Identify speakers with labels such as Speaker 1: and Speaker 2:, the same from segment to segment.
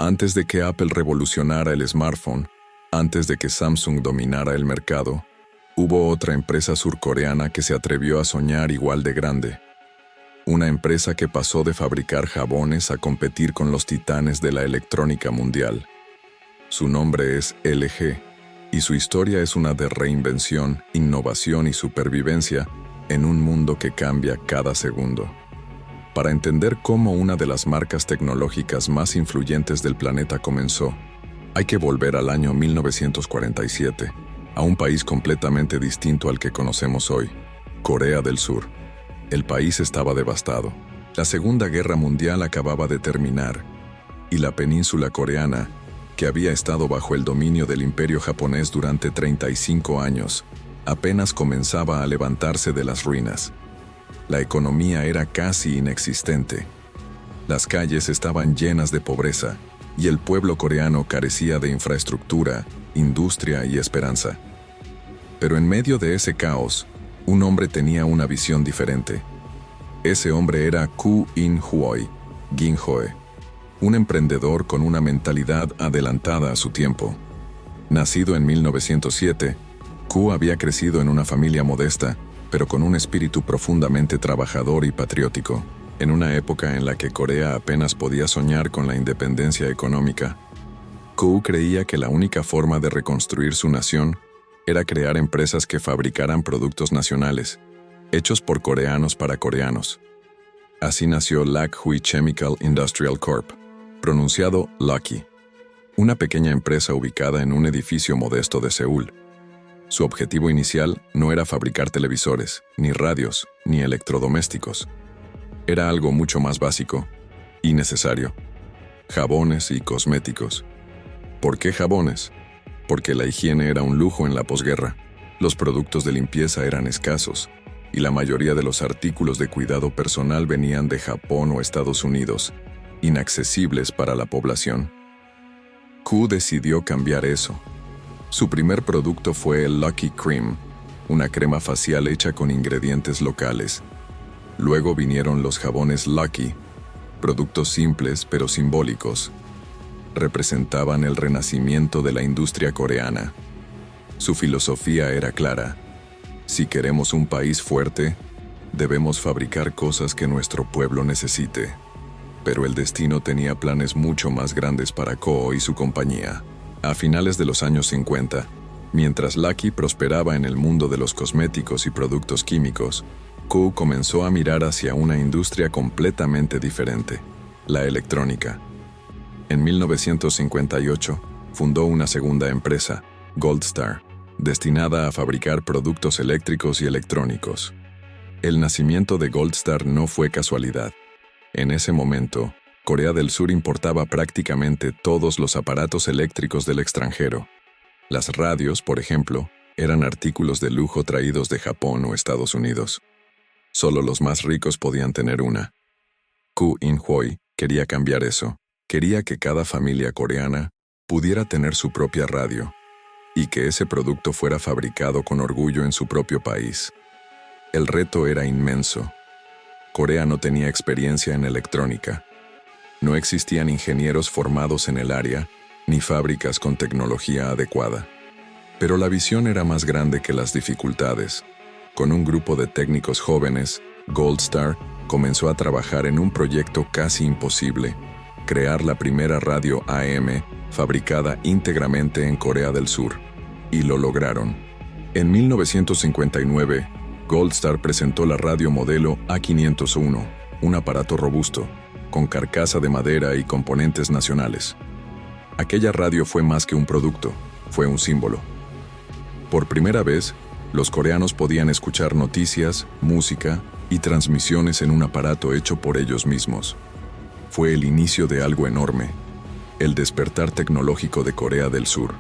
Speaker 1: Antes de que Apple revolucionara el smartphone, antes de que Samsung dominara el mercado, hubo otra empresa surcoreana que se atrevió a soñar igual de grande. Una empresa que pasó de fabricar jabones a competir con los titanes de la electrónica mundial. Su nombre es LG, y su historia es una de reinvención, innovación y supervivencia en un mundo que cambia cada segundo. Para entender cómo una de las marcas tecnológicas más influyentes del planeta comenzó, hay que volver al año 1947, a un país completamente distinto al que conocemos hoy, Corea del Sur. El país estaba devastado. La Segunda Guerra Mundial acababa de terminar, y la península coreana, que había estado bajo el dominio del Imperio japonés durante 35 años, apenas comenzaba a levantarse de las ruinas. La economía era casi inexistente. Las calles estaban llenas de pobreza, y el pueblo coreano carecía de infraestructura, industria y esperanza. Pero en medio de ese caos, un hombre tenía una visión diferente. Ese hombre era Koo In-hoi, Gin-hoe, un emprendedor con una mentalidad adelantada a su tiempo. Nacido en 1907, Koo había crecido en una familia modesta, pero con un espíritu profundamente trabajador y patriótico, en una época en la que Corea apenas podía soñar con la independencia económica. Koo creía que la única forma de reconstruir su nación era crear empresas que fabricaran productos nacionales, hechos por coreanos para coreanos. Así nació Lakhui Chemical Industrial Corp., pronunciado Lucky, una pequeña empresa ubicada en un edificio modesto de Seúl. Su objetivo inicial no era fabricar televisores, ni radios, ni electrodomésticos. Era algo mucho más básico y necesario: jabones y cosméticos. ¿Por qué jabones? Porque la higiene era un lujo en la posguerra, los productos de limpieza eran escasos, y la mayoría de los artículos de cuidado personal venían de Japón o Estados Unidos, inaccesibles para la población. Koo decidió cambiar eso. Su primer producto fue el Lucky Cream, una crema facial hecha con ingredientes locales. Luego vinieron los jabones Lucky, productos simples pero simbólicos. Representaban el renacimiento de la industria coreana. Su filosofía era clara: si queremos un país fuerte, debemos fabricar cosas que nuestro pueblo necesite. Pero el destino tenía planes mucho más grandes para Koo y su compañía. A finales de los años 50, mientras Lucky prosperaba en el mundo de los cosméticos y productos químicos, Koo comenzó a mirar hacia una industria completamente diferente: la electrónica. En 1958, fundó una segunda empresa, Goldstar, destinada a fabricar productos eléctricos y electrónicos. El nacimiento de Goldstar no fue casualidad. En ese momento, Corea del Sur importaba prácticamente todos los aparatos eléctricos del extranjero. Las radios, por ejemplo, eran artículos de lujo traídos de Japón o Estados Unidos. Solo los más ricos podían tener una. Koo In-hoi quería cambiar eso. Quería que cada familia coreana pudiera tener su propia radio, y que ese producto fuera fabricado con orgullo en su propio país. El reto era inmenso. Corea no tenía experiencia en electrónica. No existían ingenieros formados en el área, ni fábricas con tecnología adecuada. Pero la visión era más grande que las dificultades. Con un grupo de técnicos jóvenes, Goldstar comenzó a trabajar en un proyecto casi imposible: crear la primera radio AM fabricada íntegramente en Corea del Sur. Y lo lograron. En 1959, Goldstar presentó la radio modelo A501, un aparato robusto, con carcasa de madera y componentes nacionales. Aquella radio fue más que un producto, fue un símbolo. Por primera vez, los coreanos podían escuchar noticias, música y transmisiones en un aparato hecho por ellos mismos. Fue el inicio de algo enorme: el despertar tecnológico de Corea del Sur.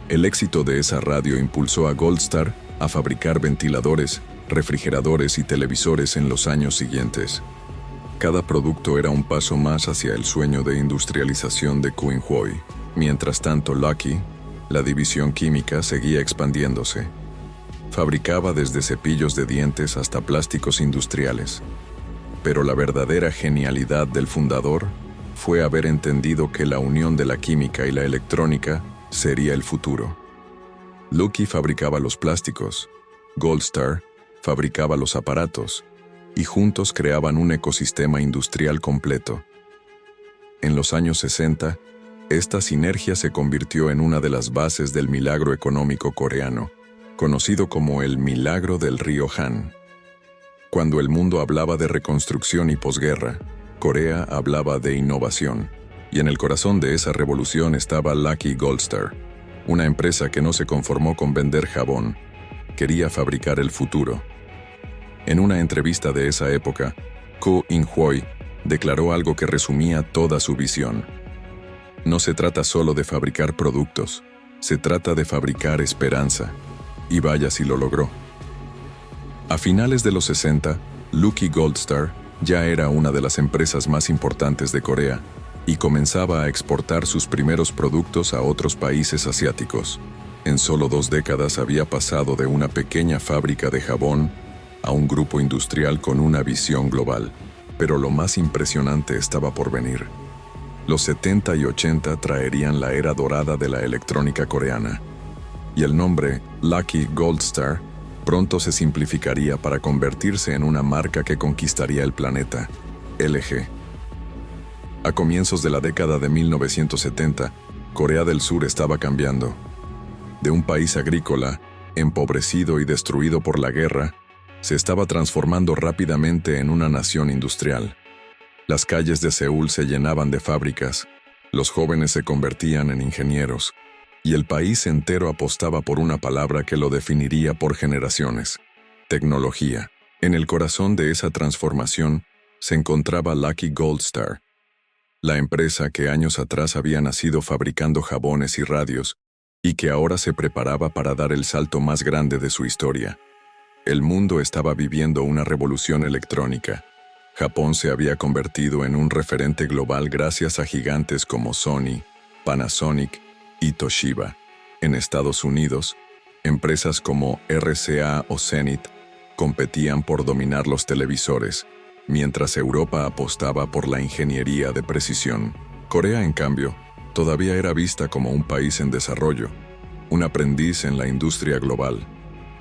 Speaker 1: El éxito de esa radio impulsó a Goldstar a fabricar ventiladores, refrigeradores y televisores en los años siguientes. Cada producto era un paso más hacia el sueño de industrialización de Koo In-hoi. Mientras tanto, Lucky, la división química, seguía expandiéndose. Fabricaba desde cepillos de dientes hasta plásticos industriales. Pero la verdadera genialidad del fundador fue haber entendido que la unión de la química y la electrónica sería el futuro. Lucky fabricaba los plásticos, Goldstar fabricaba los aparatos, y juntos creaban un ecosistema industrial completo. En los años 60, esta sinergia se convirtió en una de las bases del milagro económico coreano, conocido como el milagro del río Han. Cuando el mundo hablaba de reconstrucción y posguerra, Corea hablaba de innovación, y en el corazón de esa revolución estaba Lucky Goldstar, una empresa que no se conformó con vender jabón, quería fabricar el futuro. En una entrevista de esa época, Ko In-hoi declaró algo que resumía toda su visión. No se trata solo de fabricar productos, se trata de fabricar esperanza. Y vaya si lo logró. A finales de los 60, Lucky Goldstar ya era una de las empresas más importantes de Corea y comenzaba a exportar sus primeros productos a otros países asiáticos. En solo 2 décadas había pasado de una pequeña fábrica de jabón a un grupo industrial con una visión global. Pero lo más impresionante estaba por venir. Los 70 y 80 traerían la era dorada de la electrónica coreana, y el nombre Lucky Goldstar pronto se simplificaría para convertirse en una marca que conquistaría el planeta, LG. A comienzos de la década de 1970, Corea del Sur estaba cambiando. De un país agrícola, empobrecido y destruido por la guerra, se estaba transformando rápidamente en una nación industrial. Las calles de Seúl se llenaban de fábricas, los jóvenes se convertían en ingenieros, y el país entero apostaba por una palabra que lo definiría por generaciones: tecnología. En el corazón de esa transformación se encontraba Lucky Goldstar, la empresa que años atrás había nacido fabricando jabones y radios, y que ahora se preparaba para dar el salto más grande de su historia. El mundo estaba viviendo una revolución electrónica. Japón se había convertido en un referente global gracias a gigantes como Sony, Panasonic y Toshiba. En Estados Unidos, empresas como RCA o Zenith competían por dominar los televisores, mientras Europa apostaba por la ingeniería de precisión. Corea, en cambio, todavía era vista como un país en desarrollo, un aprendiz en la industria global.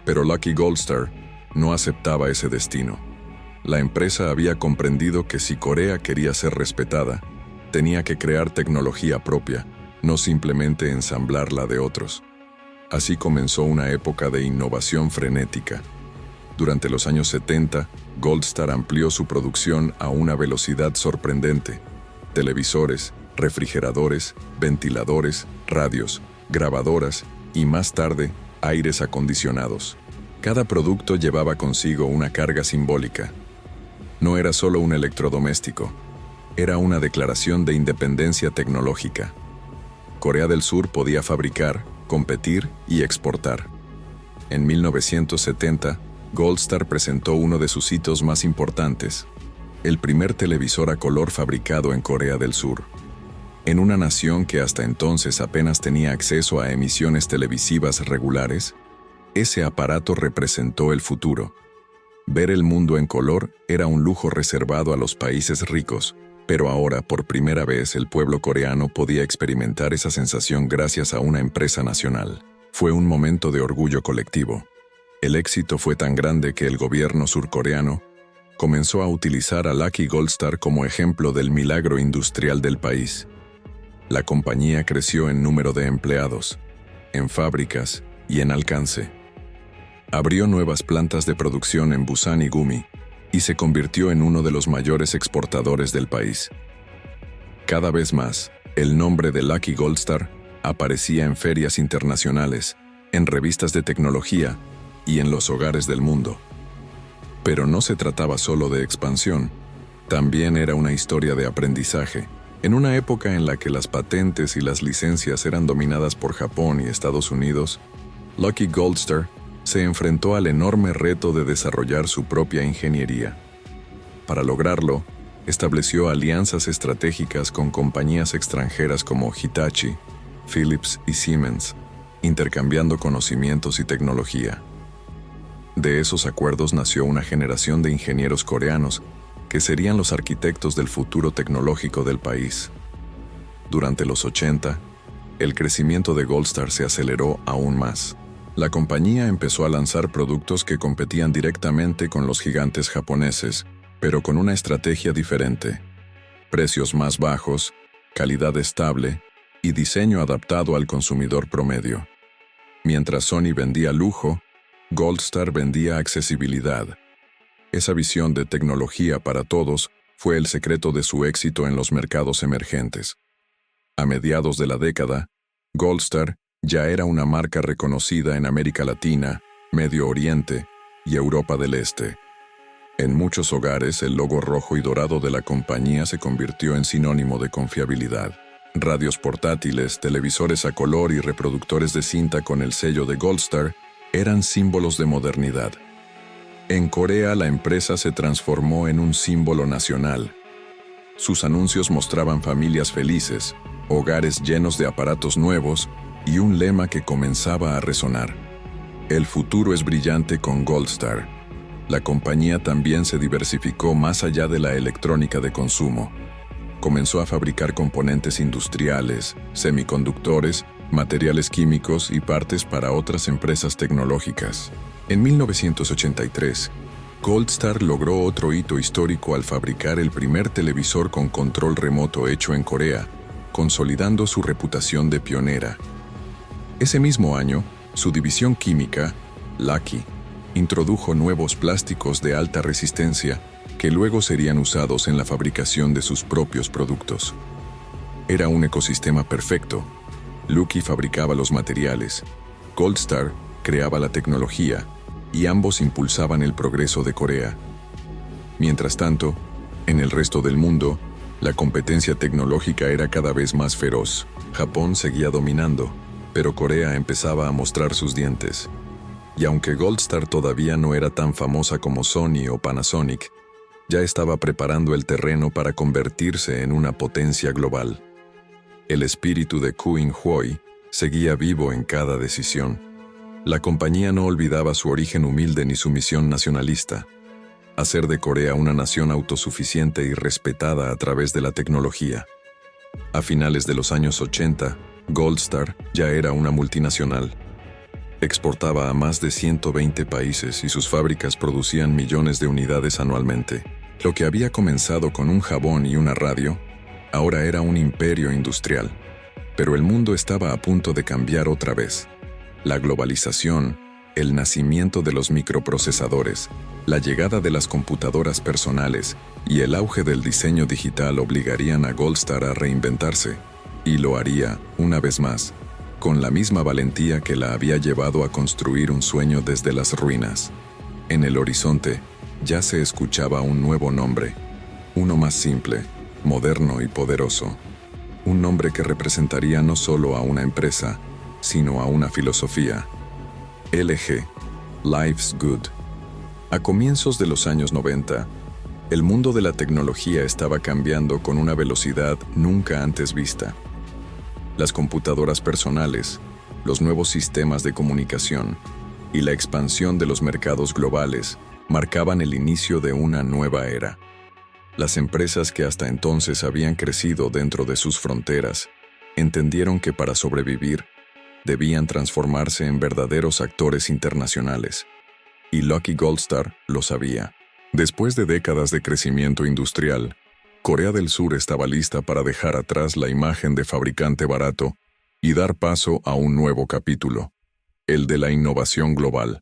Speaker 1: Pero Lucky Goldstar no aceptaba ese destino. La empresa había comprendido que si Corea quería ser respetada, tenía que crear tecnología propia, no simplemente ensamblarla de otros. Así comenzó una época de innovación frenética. Durante los años 70, Goldstar amplió su producción a una velocidad sorprendente. Televisores, refrigeradores, ventiladores, radios, grabadoras y más tarde, aires acondicionados. Cada producto llevaba consigo una carga simbólica. No era solo un electrodoméstico, era una declaración de independencia tecnológica. Corea del Sur podía fabricar, competir y exportar. En 1970, Goldstar presentó uno de sus hitos más importantes, el primer televisor a color fabricado en Corea del Sur. En una nación que hasta entonces apenas tenía acceso a emisiones televisivas regulares, ese aparato representó el futuro. Ver el mundo en color era un lujo reservado a los países ricos, pero ahora por primera vez el pueblo coreano podía experimentar esa sensación gracias a una empresa nacional. Fue un momento de orgullo colectivo. El éxito fue tan grande que el gobierno surcoreano comenzó a utilizar a Lucky Goldstar como ejemplo del milagro industrial del país. La compañía creció en número de empleados, en fábricas y en alcance. Abrió nuevas plantas de producción en Busan y Gumi, y se convirtió en uno de los mayores exportadores del país. Cada vez más, el nombre de Lucky Goldstar aparecía en ferias internacionales, en revistas de tecnología y en los hogares del mundo. Pero no se trataba solo de expansión, también era una historia de aprendizaje. En una época en la que las patentes y las licencias eran dominadas por Japón y Estados Unidos, Lucky Goldstar se enfrentó al enorme reto de desarrollar su propia ingeniería. Para lograrlo, estableció alianzas estratégicas con compañías extranjeras como Hitachi, Philips y Siemens, intercambiando conocimientos y tecnología. De esos acuerdos nació una generación de ingenieros coreanos que serían los arquitectos del futuro tecnológico del país. Durante los 80, el crecimiento de Goldstar se aceleró aún más. La compañía empezó a lanzar productos que competían directamente con los gigantes japoneses, pero con una estrategia diferente: precios más bajos, calidad estable y diseño adaptado al consumidor promedio. Mientras Sony vendía lujo, Goldstar vendía accesibilidad. Esa visión de tecnología para todos fue el secreto de su éxito en los mercados emergentes. A mediados de la década, Goldstar ya era una marca reconocida en América Latina, Medio Oriente y Europa del Este. En muchos hogares, el logo rojo y dorado de la compañía se convirtió en sinónimo de confiabilidad. Radios portátiles, televisores a color y reproductores de cinta con el sello de Goldstar eran símbolos de modernidad. En Corea, la empresa se transformó en un símbolo nacional. Sus anuncios mostraban familias felices, hogares llenos de aparatos nuevos y un lema que comenzaba a resonar: el futuro es brillante con Goldstar. La compañía también se diversificó más allá de la electrónica de consumo. Comenzó a fabricar componentes industriales, semiconductores, materiales químicos y partes para otras empresas tecnológicas. En 1983, Goldstar logró otro hito histórico al fabricar el primer televisor con control remoto hecho en Corea, consolidando su reputación de pionera. Ese mismo año, su división química, Lucky, introdujo nuevos plásticos de alta resistencia que luego serían usados en la fabricación de sus propios productos. Era un ecosistema perfecto. Lucky fabricaba los materiales, Goldstar creaba la tecnología, y ambos impulsaban el progreso de Corea. Mientras tanto, en el resto del mundo, la competencia tecnológica era cada vez más feroz. Japón seguía dominando, pero Corea empezaba a mostrar sus dientes. Y aunque Goldstar todavía no era tan famosa como Sony o Panasonic, ya estaba preparando el terreno para convertirse en una potencia global. El espíritu de Koo In-hoi seguía vivo en cada decisión. La compañía no olvidaba su origen humilde ni su misión nacionalista: hacer de Corea una nación autosuficiente y respetada a través de la tecnología. A finales de los años 80, Goldstar ya era una multinacional. Exportaba a más de 120 países y sus fábricas producían millones de unidades anualmente. Lo que había comenzado con un jabón y una radio, ahora era un imperio industrial. Pero el mundo estaba a punto de cambiar otra vez. La globalización, el nacimiento de los microprocesadores, la llegada de las computadoras personales y el auge del diseño digital obligarían a Goldstar a reinventarse, y lo haría, una vez más, con la misma valentía que la había llevado a construir un sueño desde las ruinas. En el horizonte ya se escuchaba un nuevo nombre, uno más simple, moderno y poderoso. Un nombre que representaría no solo a una empresa, sino a una filosofía. LG, Life's Good. A comienzos de los años 90, el mundo de la tecnología estaba cambiando con una velocidad nunca antes vista. Las computadoras personales, los nuevos sistemas de comunicación y la expansión de los mercados globales marcaban el inicio de una nueva era. Las empresas que hasta entonces habían crecido dentro de sus fronteras entendieron que para sobrevivir debían transformarse en verdaderos actores internacionales. Y Lucky Goldstar lo sabía. Después de décadas de crecimiento industrial, Corea del Sur estaba lista para dejar atrás la imagen de fabricante barato y dar paso a un nuevo capítulo, el de la innovación global.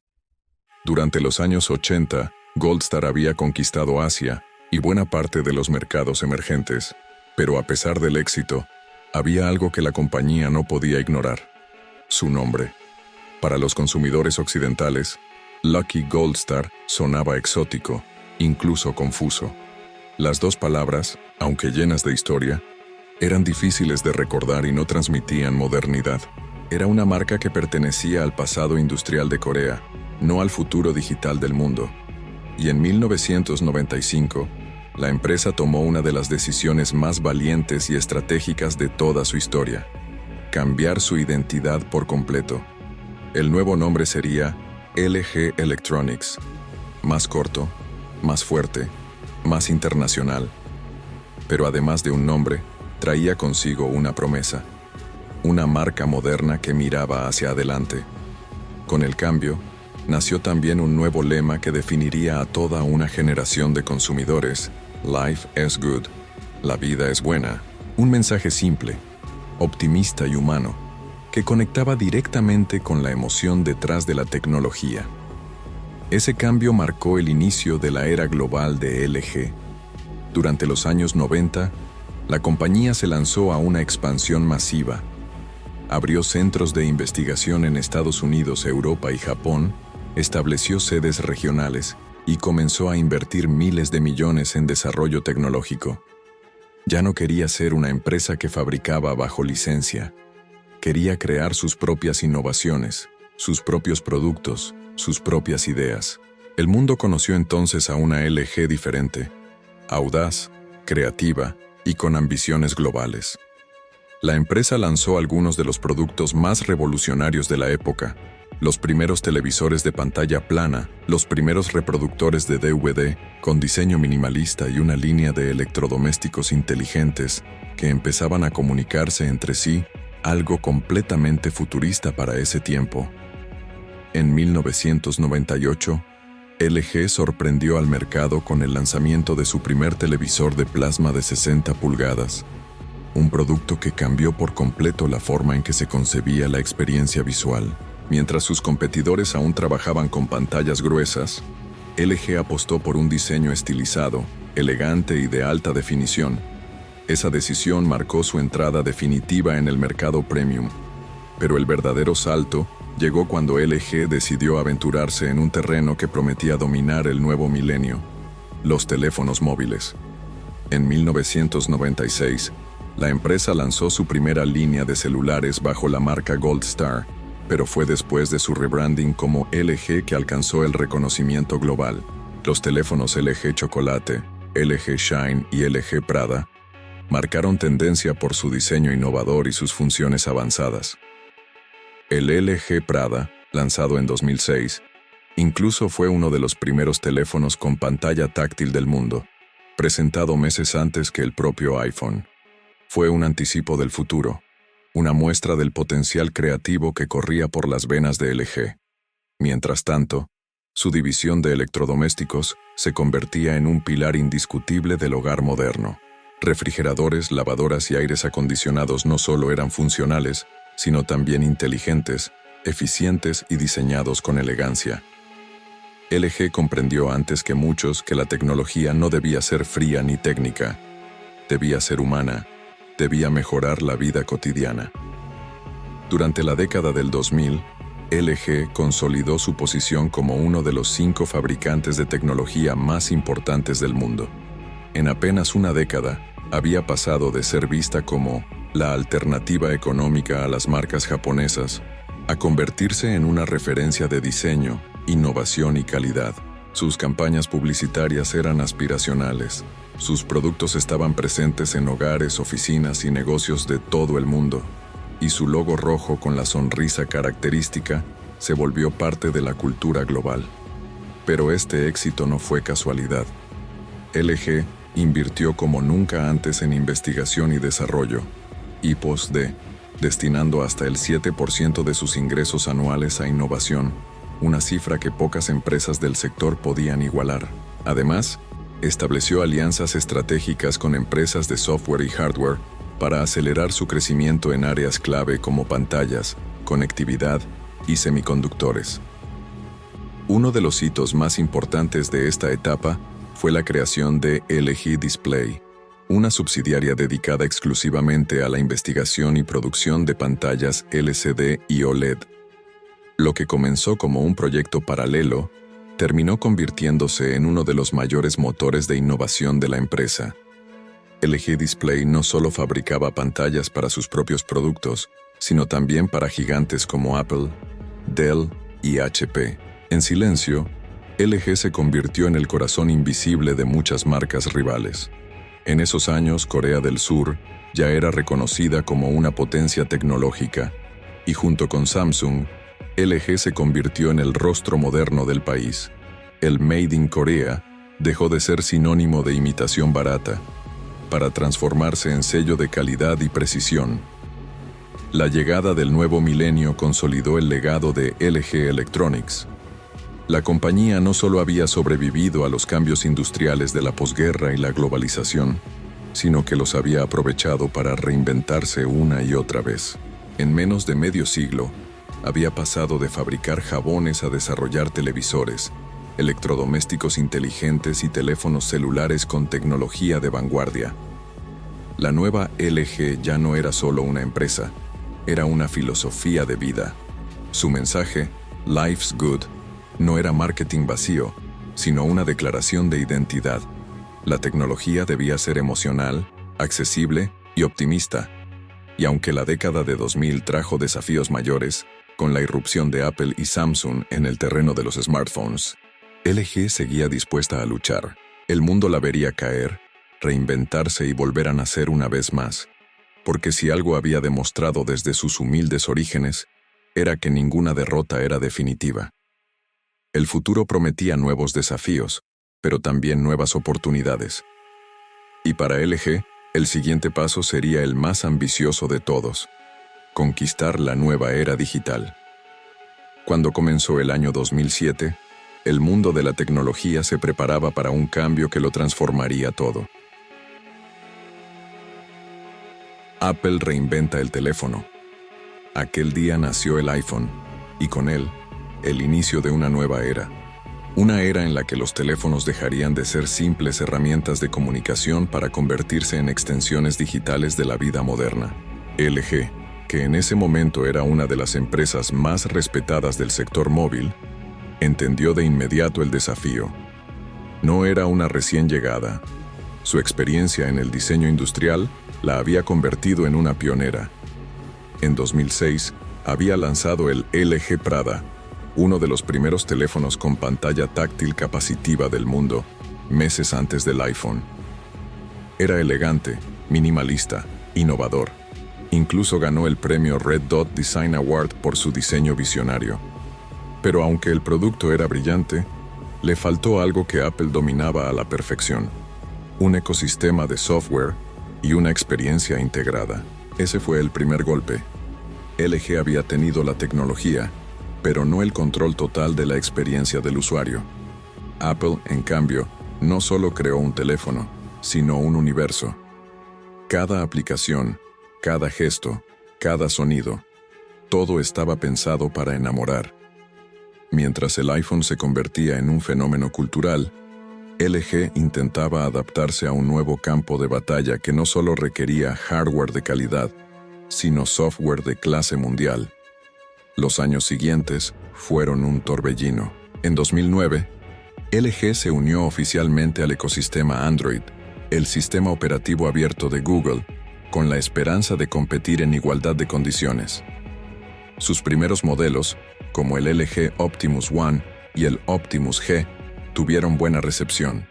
Speaker 1: Durante los años 80, Goldstar había conquistado Asia y buena parte de los mercados emergentes, pero a pesar del éxito, había algo que la compañía no podía ignorar: su nombre. Para los consumidores occidentales, Lucky Goldstar sonaba exótico, incluso confuso. Las dos palabras, aunque llenas de historia, eran difíciles de recordar y no transmitían modernidad. Era una marca que pertenecía al pasado industrial de Corea, no al futuro digital del mundo. Y en 1995, la empresa tomó una de las decisiones más valientes y estratégicas de toda su historia: cambiar su identidad por completo. El nuevo nombre sería LG Electronics. Más corto, más fuerte, más internacional. Pero además de un nombre, traía consigo una promesa, una marca moderna que miraba hacia adelante. Con el cambio, nació también un nuevo lema que definiría a toda una generación de consumidores: Life is good, la vida es buena. Un mensaje simple, optimista y humano, que conectaba directamente con la emoción detrás de la tecnología. Ese cambio marcó el inicio de la era global de LG. Durante los años 90, la compañía se lanzó a una expansión masiva. Abrió centros de investigación en Estados Unidos, Europa y Japón, estableció sedes regionales y comenzó a invertir miles de millones en desarrollo tecnológico. Ya no quería ser una empresa que fabricaba bajo licencia. Quería crear sus propias innovaciones, sus propios productos, sus propias ideas. El mundo conoció entonces a una LG diferente, audaz, creativa y con ambiciones globales. La empresa lanzó algunos de los productos más revolucionarios de la época: los primeros televisores de pantalla plana, los primeros reproductores de DVD con diseño minimalista y una línea de electrodomésticos inteligentes que empezaban a comunicarse entre sí, algo completamente futurista para ese tiempo. En 1998, LG sorprendió al mercado con el lanzamiento de su primer televisor de plasma de 60 pulgadas, un producto que cambió por completo la forma en que se concebía la experiencia visual. Mientras sus competidores aún trabajaban con pantallas gruesas, LG apostó por un diseño estilizado, elegante y de alta definición. Esa decisión marcó su entrada definitiva en el mercado premium. Pero el verdadero salto llegó cuando LG decidió aventurarse en un terreno que prometía dominar el nuevo milenio: los teléfonos móviles. En 1996, la empresa lanzó su primera línea de celulares bajo la marca Gold Star, pero fue después de su rebranding como LG que alcanzó el reconocimiento global. Los teléfonos LG Chocolate, LG Shine y LG Prada marcaron tendencia por su diseño innovador y sus funciones avanzadas. El LG Prada, lanzado en 2006, incluso fue uno de los primeros teléfonos con pantalla táctil del mundo, presentado meses antes que el propio iPhone. Fue un anticipo del futuro, una muestra del potencial creativo que corría por las venas de LG. Mientras tanto, su división de electrodomésticos se convertía en un pilar indiscutible del hogar moderno. Refrigeradores, lavadoras y aires acondicionados no solo eran funcionales, sino también inteligentes, eficientes y diseñados con elegancia. LG comprendió antes que muchos que la tecnología no debía ser fría ni técnica, debía ser humana, debía mejorar la vida cotidiana. Durante la década del 2000, LG consolidó su posición como uno de los 5 fabricantes de tecnología más importantes del mundo. En apenas una década, había pasado de ser vista como la alternativa económica a las marcas japonesas, a convertirse en una referencia de diseño, innovación y calidad. Sus campañas publicitarias eran aspiracionales. Sus productos estaban presentes en hogares, oficinas y negocios de todo el mundo, y su logo rojo con la sonrisa característica se volvió parte de la cultura global. Pero este éxito no fue casualidad. LG invirtió como nunca antes en investigación y desarrollo, I+D, destinando hasta el 7% de sus ingresos anuales a innovación, una cifra que pocas empresas del sector podían igualar. Además, estableció alianzas estratégicas con empresas de software y hardware para acelerar su crecimiento en áreas clave como pantallas, conectividad y semiconductores. Uno de los hitos más importantes de esta etapa fue la creación de LG Display, una subsidiaria dedicada exclusivamente a la investigación y producción de pantallas LCD y OLED. Lo que comenzó como un proyecto paralelo, terminó convirtiéndose en uno de los mayores motores de innovación de la empresa. LG Display no solo fabricaba pantallas para sus propios productos, sino también para gigantes como Apple, Dell y HP. En silencio, LG se convirtió en el corazón invisible de muchas marcas rivales. En esos años, Corea del Sur ya era reconocida como una potencia tecnológica, y junto con Samsung, LG se convirtió en el rostro moderno del país. El Made in Korea dejó de ser sinónimo de imitación barata, para transformarse en sello de calidad y precisión. La llegada del nuevo milenio consolidó el legado de LG Electronics. La compañía no solo había sobrevivido a los cambios industriales de la posguerra y la globalización, sino que los había aprovechado para reinventarse una y otra vez. En menos de medio siglo, había pasado de fabricar jabones a desarrollar televisores, electrodomésticos inteligentes y teléfonos celulares con tecnología de vanguardia. La nueva LG ya no era solo una empresa, era una filosofía de vida. Su mensaje, Life's Good, no era marketing vacío, sino una declaración de identidad. La tecnología debía ser emocional, accesible y optimista. Y aunque la década de 2000 trajo desafíos mayores, con la irrupción de Apple y Samsung en el terreno de los smartphones, LG seguía dispuesta a luchar. El mundo la vería caer, reinventarse y volver a nacer una vez más. Porque si algo había demostrado desde sus humildes orígenes, era que ninguna derrota era definitiva. El futuro prometía nuevos desafíos, pero también nuevas oportunidades. Y para LG, el siguiente paso sería el más ambicioso de todos: conquistar la nueva era digital. Cuando comenzó el año 2007, el mundo de la tecnología se preparaba para un cambio que lo transformaría todo. Apple reinventa el teléfono. Aquel día nació el iPhone, y con él, el inicio de una nueva era. Una era en la que los teléfonos dejarían de ser simples herramientas de comunicación para convertirse en extensiones digitales de la vida moderna. LG, que en ese momento era una de las empresas más respetadas del sector móvil, entendió de inmediato el desafío. No era una recién llegada. Su experiencia en el diseño industrial la había convertido en una pionera. En 2006, había lanzado el LG Prada, uno de los primeros teléfonos con pantalla táctil capacitiva del mundo, meses antes del iPhone. Era elegante, minimalista, innovador. Incluso ganó el premio Red Dot Design Award por su diseño visionario. Pero aunque el producto era brillante, le faltó algo que Apple dominaba a la perfección: un ecosistema de software y una experiencia integrada. Ese fue el primer golpe. LG había tenido la tecnología, pero no el control total de la experiencia del usuario. Apple, en cambio, no solo creó un teléfono, sino un universo. Cada aplicación, cada gesto, cada sonido, todo estaba pensado para enamorar. Mientras el iPhone se convertía en un fenómeno cultural, LG intentaba adaptarse a un nuevo campo de batalla que no solo requería hardware de calidad, sino software de clase mundial. Los años siguientes fueron un torbellino. En 2009, LG se unió oficialmente al ecosistema Android, el sistema operativo abierto de Google, con la esperanza de competir en igualdad de condiciones. Sus primeros modelos, como el LG Optimus One y el Optimus G, tuvieron buena recepción.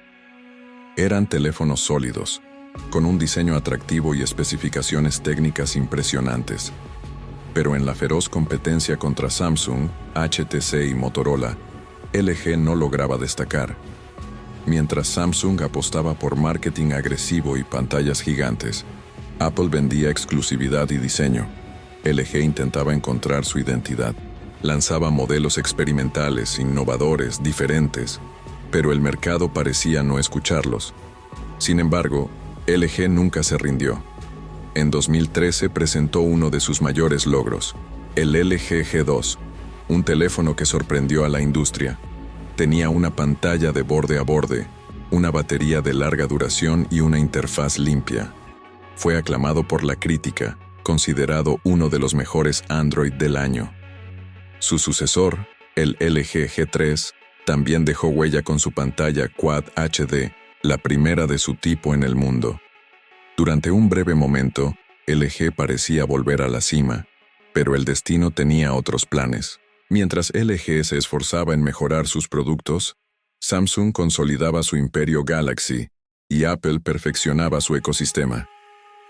Speaker 1: Eran teléfonos sólidos, con un diseño atractivo y especificaciones técnicas impresionantes. Pero en la feroz competencia contra Samsung, HTC y Motorola, LG no lograba destacar. Mientras Samsung apostaba por marketing agresivo y pantallas gigantes, Apple vendía exclusividad y diseño. LG intentaba encontrar su identidad. Lanzaba modelos experimentales, innovadores, diferentes, pero el mercado parecía no escucharlos. Sin embargo, LG nunca se rindió. En 2013 presentó uno de sus mayores logros, el LG G2, un teléfono que sorprendió a la industria. Tenía una pantalla de borde a borde, una batería de larga duración y una interfaz limpia. Fue aclamado por la crítica, considerado uno de los mejores Android del año. Su sucesor, el LG G3, también dejó huella con su pantalla Quad HD, la primera de su tipo en el mundo. Durante un breve momento, LG parecía volver a la cima, pero el destino tenía otros planes. Mientras LG se esforzaba en mejorar sus productos, Samsung consolidaba su imperio Galaxy y Apple perfeccionaba su ecosistema.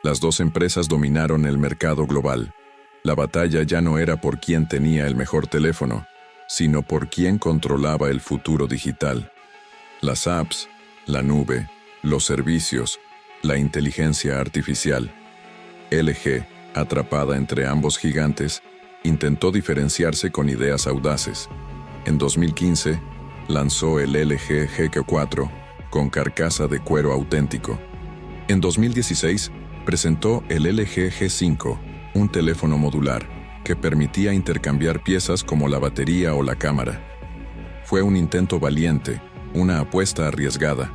Speaker 1: Las dos empresas dominaron el mercado global. La batalla ya no era por quién tenía el mejor teléfono, sino por quién controlaba el futuro digital. Las apps, la nube, los servicios, la inteligencia artificial. LG, atrapada entre ambos gigantes, intentó diferenciarse con ideas audaces. En 2015, lanzó el LG G4 con carcasa de cuero auténtico. En 2016, presentó el LG G5, un teléfono modular que permitía intercambiar piezas como la batería o la cámara. Fue un intento valiente, una apuesta arriesgada,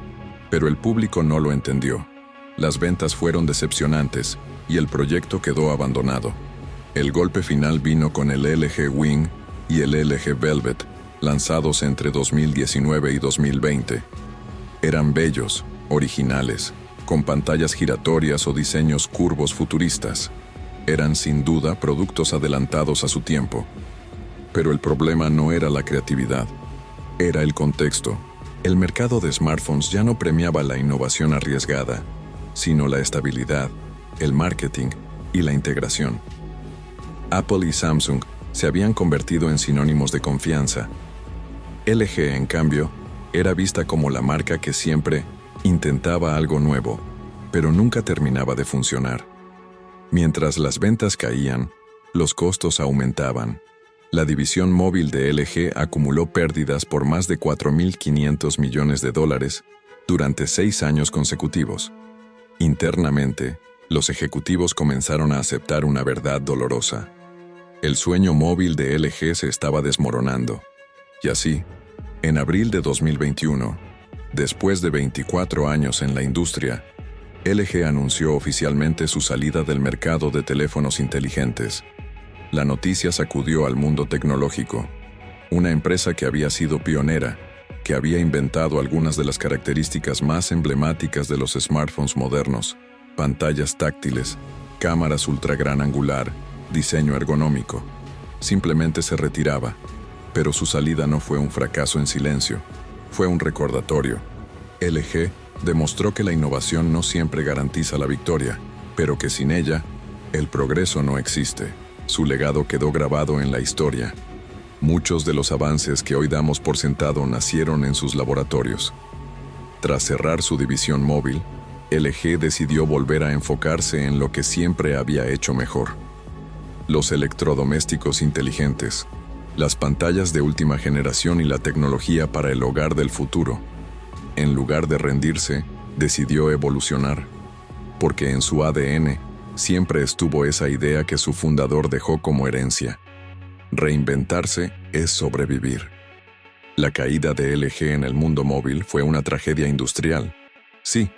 Speaker 1: pero el público no lo entendió. Las ventas fueron decepcionantes y el proyecto quedó abandonado. El golpe final vino con el LG Wing y el LG Velvet, lanzados entre 2019 y 2020. Eran bellos, originales, con pantallas giratorias o diseños curvos futuristas. Eran sin duda productos adelantados a su tiempo. Pero el problema no era la creatividad, era el contexto. El mercado de smartphones ya no premiaba la innovación arriesgada, sino la estabilidad, el marketing y la integración. Apple y Samsung se habían convertido en sinónimos de confianza. LG, en cambio, era vista como la marca que siempre intentaba algo nuevo, pero nunca terminaba de funcionar. Mientras las ventas caían, los costos aumentaban. La división móvil de LG acumuló pérdidas por más de $4.500 millones durante 6 años consecutivos. Internamente, los ejecutivos comenzaron a aceptar una verdad dolorosa. El sueño móvil de LG se estaba desmoronando. Y así, en abril de 2021, después de 24 años en la industria, LG anunció oficialmente su salida del mercado de teléfonos inteligentes. La noticia sacudió al mundo tecnológico. Una empresa que había sido pionera, que había inventado algunas de las características más emblemáticas de los smartphones modernos: pantallas táctiles, cámaras ultra gran angular, diseño ergonómico. Simplemente se retiraba, pero su salida no fue un fracaso en silencio, fue un recordatorio. LG demostró que la innovación no siempre garantiza la victoria, pero que sin ella, el progreso no existe. Su legado quedó grabado en la historia. Muchos de los avances que hoy damos por sentado nacieron en sus laboratorios. Tras cerrar su división móvil, LG decidió volver a enfocarse en lo que siempre había hecho mejor: los electrodomésticos inteligentes, las pantallas de última generación y la tecnología para el hogar del futuro. En lugar de rendirse, decidió evolucionar, porque en su ADN siempre estuvo esa idea que su fundador dejó como herencia: reinventarse es sobrevivir. La caída de LG en el mundo móvil fue una tragedia industrial, sí,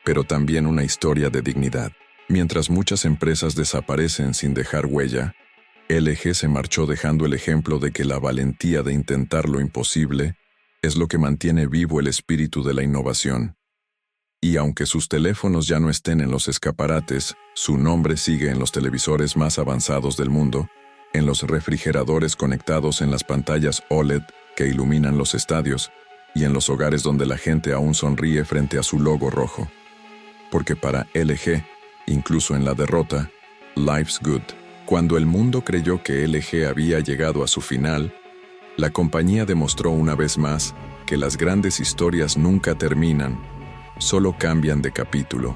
Speaker 1: pero también una historia de dignidad. Mientras muchas empresas desaparecen sin dejar huella, LG se marchó dejando el ejemplo de que la valentía de intentar lo imposible es lo que mantiene vivo el espíritu de la innovación. Y aunque sus teléfonos ya no estén en los escaparates, su nombre sigue en los televisores más avanzados del mundo, en los refrigeradores conectados en las pantallas OLED que iluminan los estadios, y en los hogares donde la gente aún sonríe frente a su logo rojo. Porque para LG, incluso en la derrota, life's good. Cuando el mundo creyó que LG había llegado a su final, la compañía demostró una vez más que las grandes historias nunca terminan, solo cambian de capítulo.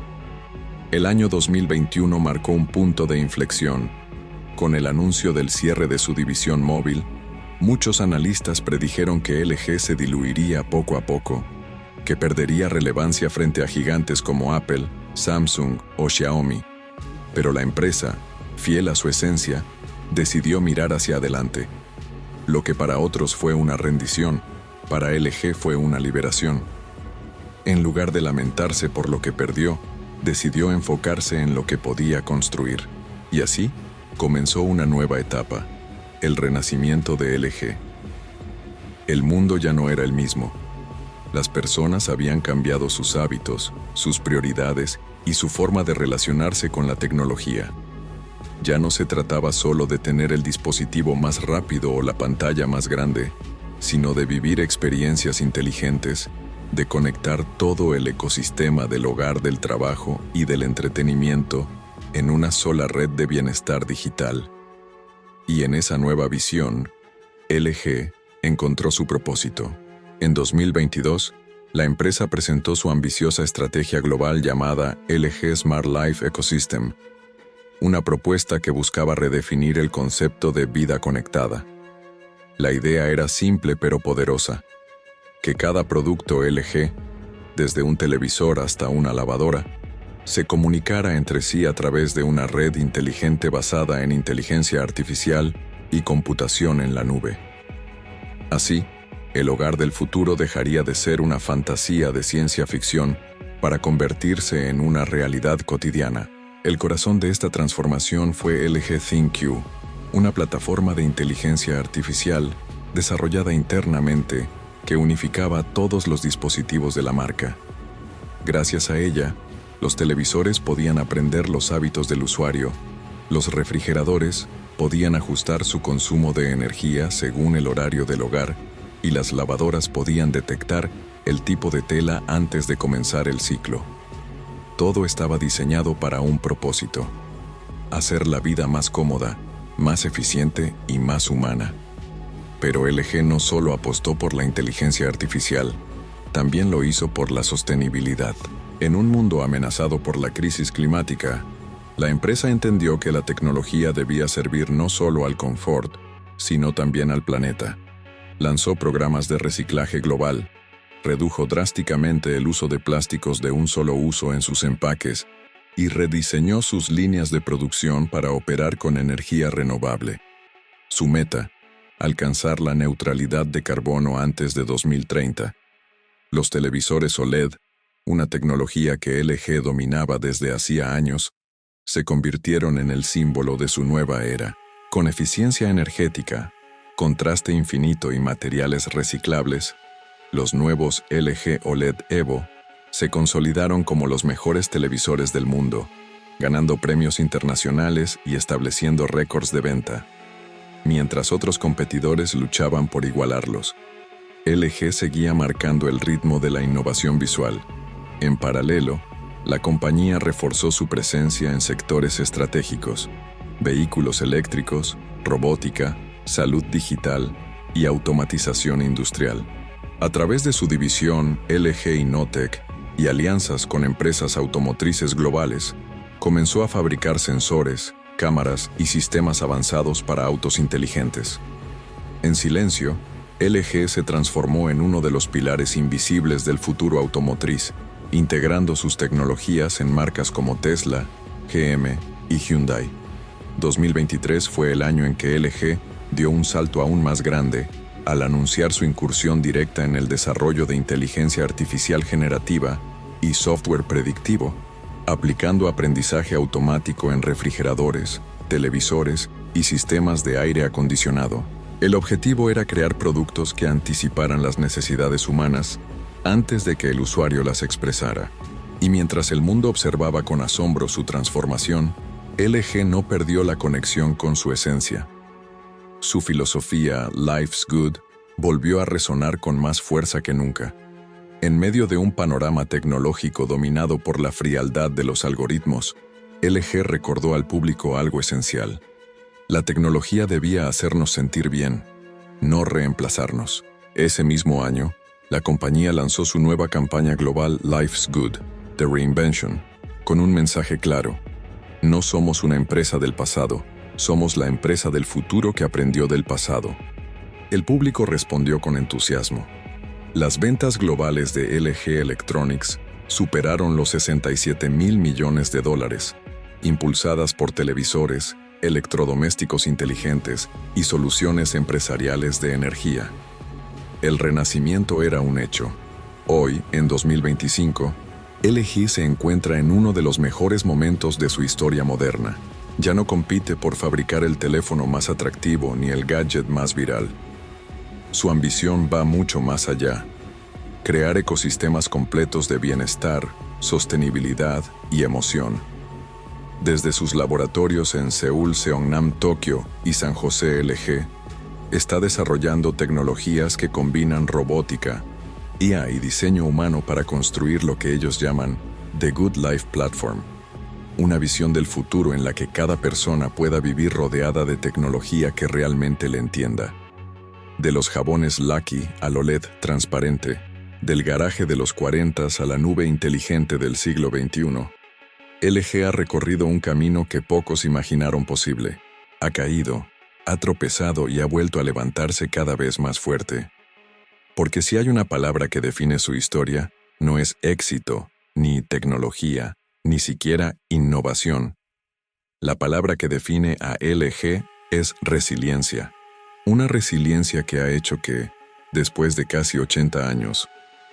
Speaker 1: El año 2021 marcó un punto de inflexión. Con el anuncio del cierre de su división móvil, muchos analistas predijeron que LG se diluiría poco a poco, que perdería relevancia frente a gigantes como Apple, Samsung o Xiaomi. Pero la empresa, fiel a su esencia, decidió mirar hacia adelante. Lo que para otros fue una rendición, para LG fue una liberación. En lugar de lamentarse por lo que perdió, decidió enfocarse en lo que podía construir. Y así, comenzó una nueva etapa: el renacimiento de LG. El mundo ya no era el mismo. Las personas habían cambiado sus hábitos, sus prioridades y su forma de relacionarse con la tecnología. Ya no se trataba solo de tener el dispositivo más rápido o la pantalla más grande, sino de vivir experiencias inteligentes, de conectar todo el ecosistema del hogar, del trabajo y del entretenimiento en una sola red de bienestar digital. Y en esa nueva visión, LG encontró su propósito. En 2022, la empresa presentó su ambiciosa estrategia global llamada LG Smart Life Ecosystem, una propuesta que buscaba redefinir el concepto de vida conectada. La idea era simple pero poderosa: que cada producto LG, desde un televisor hasta una lavadora, se comunicara entre sí a través de una red inteligente basada en inteligencia artificial y computación en la nube. Así, el hogar del futuro dejaría de ser una fantasía de ciencia ficción para convertirse en una realidad cotidiana. El corazón de esta transformación fue LG ThinQ, una plataforma de inteligencia artificial desarrollada internamente que unificaba todos los dispositivos de la marca. Gracias a ella, los televisores podían aprender los hábitos del usuario, los refrigeradores podían ajustar su consumo de energía según el horario del hogar y las lavadoras podían detectar el tipo de tela antes de comenzar el ciclo. Todo estaba diseñado para un propósito: hacer la vida más cómoda, más eficiente y más humana. Pero LG no solo apostó por la inteligencia artificial, también lo hizo por la sostenibilidad. En un mundo amenazado por la crisis climática, la empresa entendió que la tecnología debía servir no solo al confort, sino también al planeta. Lanzó programas de reciclaje global, redujo drásticamente el uso de plásticos de un solo uso en sus empaques y rediseñó sus líneas de producción para operar con energía renovable. Su meta: alcanzar la neutralidad de carbono antes de 2030. Los televisores OLED, una tecnología que LG dominaba desde hacía años, se convirtieron en el símbolo de su nueva era. Con eficiencia energética, contraste infinito y materiales reciclables, los nuevos LG OLED Evo se consolidaron como los mejores televisores del mundo, ganando premios internacionales y estableciendo récords de venta, mientras otros competidores luchaban por igualarlos. LG seguía marcando el ritmo de la innovación visual. En paralelo, la compañía reforzó su presencia en sectores estratégicos: vehículos eléctricos, robótica, salud digital y automatización industrial. A través de su división LG Innotech y alianzas con empresas automotrices globales, comenzó a fabricar sensores, cámaras y sistemas avanzados para autos inteligentes. En silencio, LG se transformó en uno de los pilares invisibles del futuro automotriz, integrando sus tecnologías en marcas como Tesla, GM y Hyundai. 2023 fue el año en que LG dio un salto aún más grande al anunciar su incursión directa en el desarrollo de inteligencia artificial generativa y software predictivo, aplicando aprendizaje automático en refrigeradores, televisores y sistemas de aire acondicionado. El objetivo era crear productos que anticiparan las necesidades humanas antes de que el usuario las expresara. Y mientras el mundo observaba con asombro su transformación, LG no perdió la conexión con su esencia. Su filosofía, Life's Good, volvió a resonar con más fuerza que nunca. En medio de un panorama tecnológico dominado por la frialdad de los algoritmos, LG recordó al público algo esencial: la tecnología debía hacernos sentir bien, no reemplazarnos. Ese mismo año, la compañía lanzó su nueva campaña global Life's Good, The Reinvention, con un mensaje claro: no somos una empresa del pasado, somos la empresa del futuro que aprendió del pasado. El público respondió con entusiasmo. Las ventas globales de LG Electronics superaron los $67 mil millones, impulsadas por televisores, electrodomésticos inteligentes y soluciones empresariales de energía. El renacimiento era un hecho. Hoy, en 2025, LG se encuentra en uno de los mejores momentos de su historia moderna. Ya no compite por fabricar el teléfono más atractivo ni el gadget más viral. Su ambición va mucho más allá: crear ecosistemas completos de bienestar, sostenibilidad y emoción. Desde sus laboratorios en Seúl, Seongnam, Tokio y San José, LG está desarrollando tecnologías que combinan robótica, IA y diseño humano para construir lo que ellos llaman The Good Life Platform, una visión del futuro en la que cada persona pueda vivir rodeada de tecnología que realmente le entienda. De los jabones Lucky al OLED transparente, Del garaje de los 40 a la nube inteligente del siglo XXI, LG ha recorrido un camino que pocos imaginaron posible. Ha caído, ha tropezado y ha vuelto a levantarse cada vez más fuerte. Porque si hay una palabra que define su historia, no es éxito, ni tecnología, ni siquiera innovación. La palabra que define a LG es resiliencia. Una resiliencia que ha hecho que, después de casi 80 años,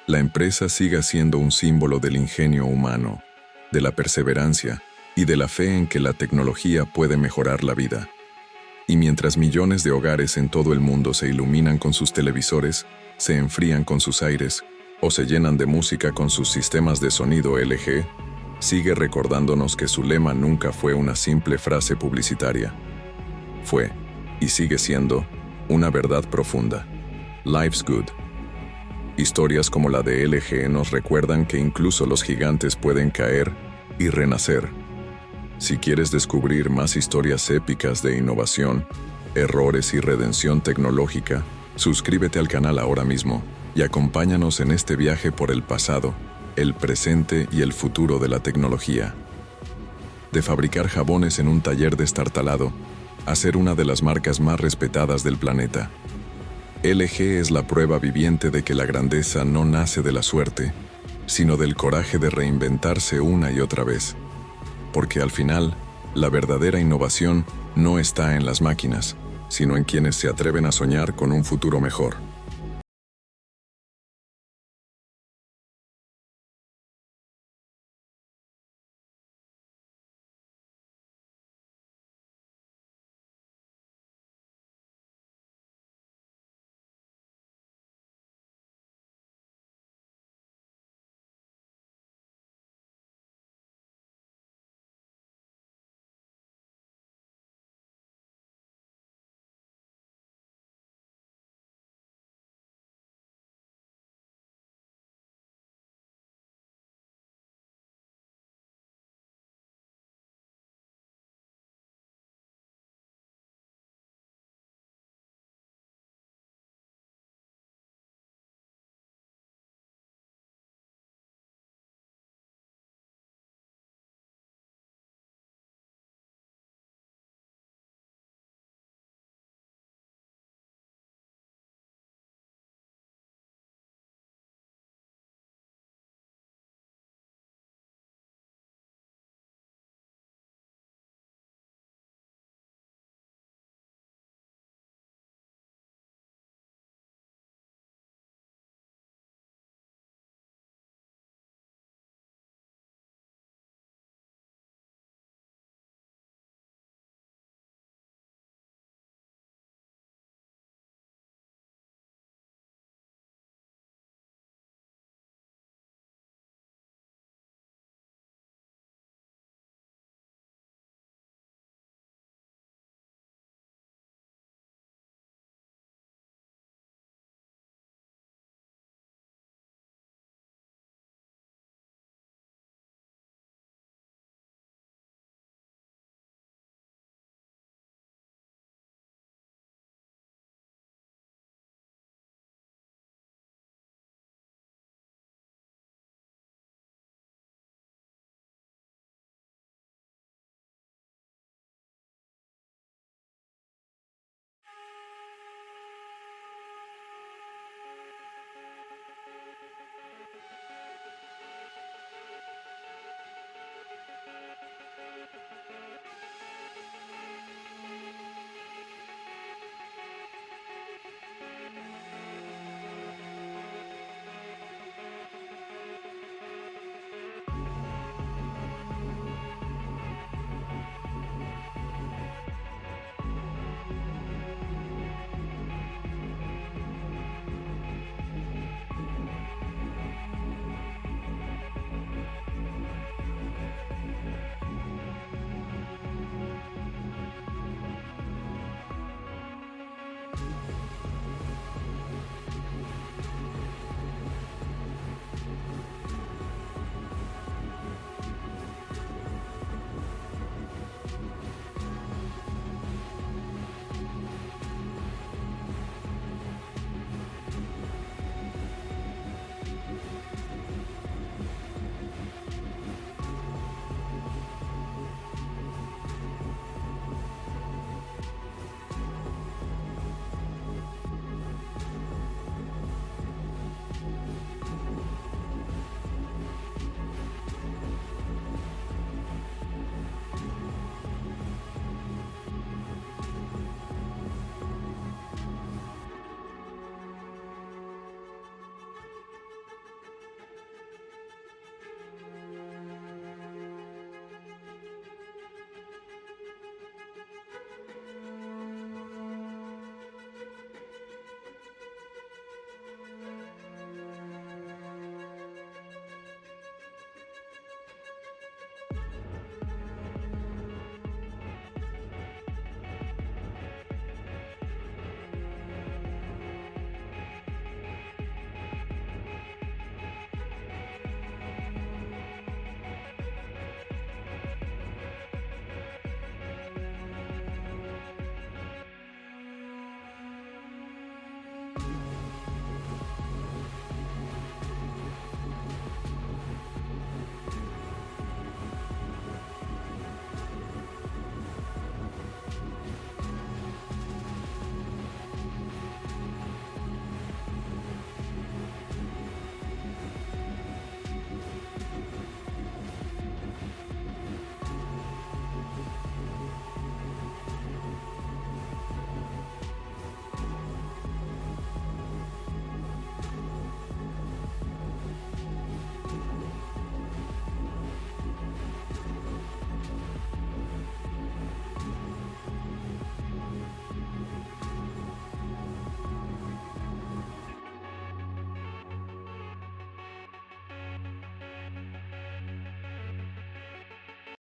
Speaker 1: la empresa siga siendo un símbolo del ingenio humano, de la perseverancia y de la fe en que la tecnología puede mejorar la vida. Y mientras millones de hogares en todo el mundo se iluminan con sus televisores, se enfrían con sus aires o se llenan de música con sus sistemas de sonido LG, sigue recordándonos que su lema nunca fue una simple frase publicitaria. Fue, y sigue siendo, una verdad profunda. Life's good. Historias como la de LG nos recuerdan que incluso los gigantes pueden caer y renacer. Si quieres descubrir más historias épicas de innovación, errores y redención tecnológica, suscríbete al canal ahora mismo y acompáñanos en este viaje por el pasado, el presente y el futuro de la tecnología. De fabricar jabones en un taller destartalado, a ser una de las marcas más respetadas del planeta. LG es la prueba viviente de que la grandeza no nace de la suerte, sino del coraje de reinventarse una y otra vez. Porque al final, la verdadera innovación no está en las máquinas, sino en quienes se atreven a soñar con un futuro mejor.